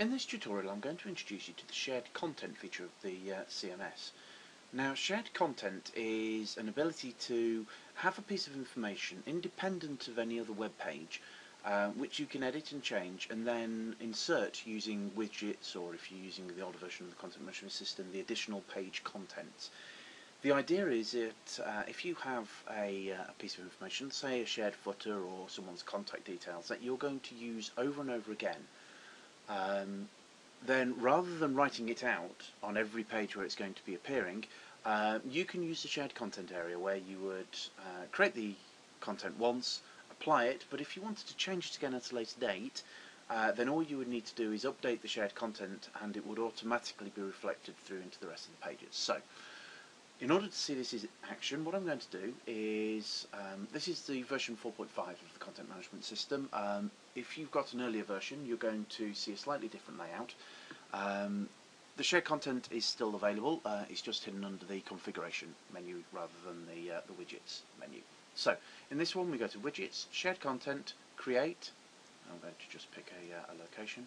In this tutorial I'm going to introduce you to the shared content feature of the CMS. Now, shared content is an ability to have a piece of information independent of any other web page which you can edit and change and then insert using widgets, or if you're using the older version of the content management system, the additional page contents. The idea is that if you have a piece of information, say a shared footer or someone's contact details, that you're going to use over and over again, then rather than writing it out on every page where it's going to be appearing, you can use the shared content area where you would create the content once, apply it, but if you wanted to change it again at a later date, then all you would need to do is update the shared content and it would automatically be reflected through into the rest of the pages. So, in order to see this in action, what I'm going to do is, this is the version 4.5 of the content management system. If you've got an earlier version, you're going to see a slightly different layout. The shared content is still available, it's just hidden under the configuration menu rather than the widgets menu. So, in this one we go to widgets, shared content, create. I'm going to just pick a location.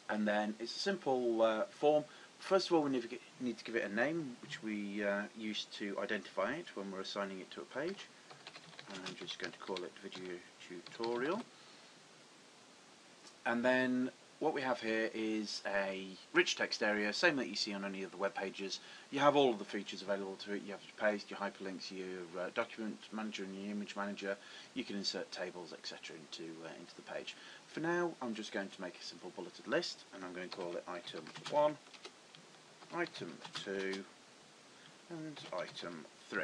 And then it's a simple form. First of all, we need to give it a name, which we use to identify it when we're assigning it to a page. I'm just going to call it video tutorial. And then what we have here is a rich text area, same that you see on any of the web pages. You have all of the features available to it. You have your paste, your hyperlinks, your document manager and your image manager. You can insert tables, etc. into the page. For now, I'm just going to make a simple bulleted list, and I'm going to call it item 1, item 2, and item 3.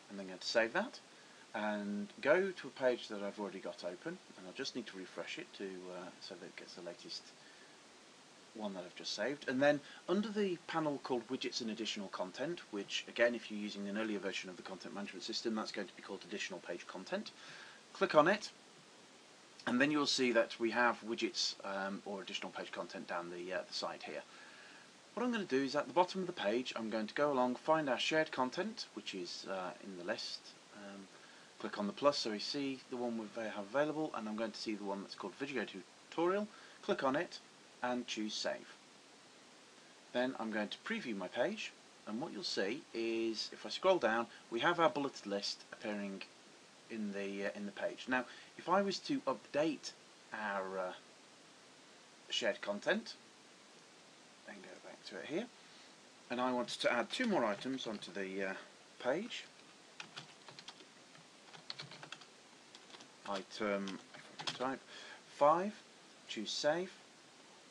I'm then going to save that and go to a page that I've already got open, and I'll just need to refresh it so that it gets the latest one that I've just saved. And then under the panel called widgets and additional content, which again, if you're using an earlier version of the content management system, that's going to be called additional page content. Click on it, and then you'll see that we have widgets or additional page content down the side here. What I'm going to do is at the bottom of the page, I'm going to go along, find our shared content, which is in the list. Click on the plus so we see the one we have available, and I'm going to see the one that's called video tutorial. Click on it and choose save. Then I'm going to preview my page, and what you'll see is if I scroll down, we have our bulleted list appearing in the page. Now, if I was to update our shared content, then go back to it here, and I wanted to add 2 more items onto the page. Item, if I can type, 5, choose save,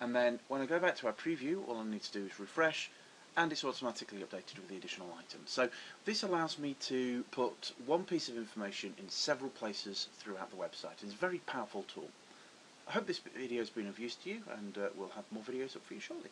and then when I go back to our preview, all I need to do is refresh, and it's automatically updated with the additional items. So this allows me to put one piece of information in several places throughout the website. It's a very powerful tool. I hope this video has been of use to you, and we'll have more videos up for you shortly.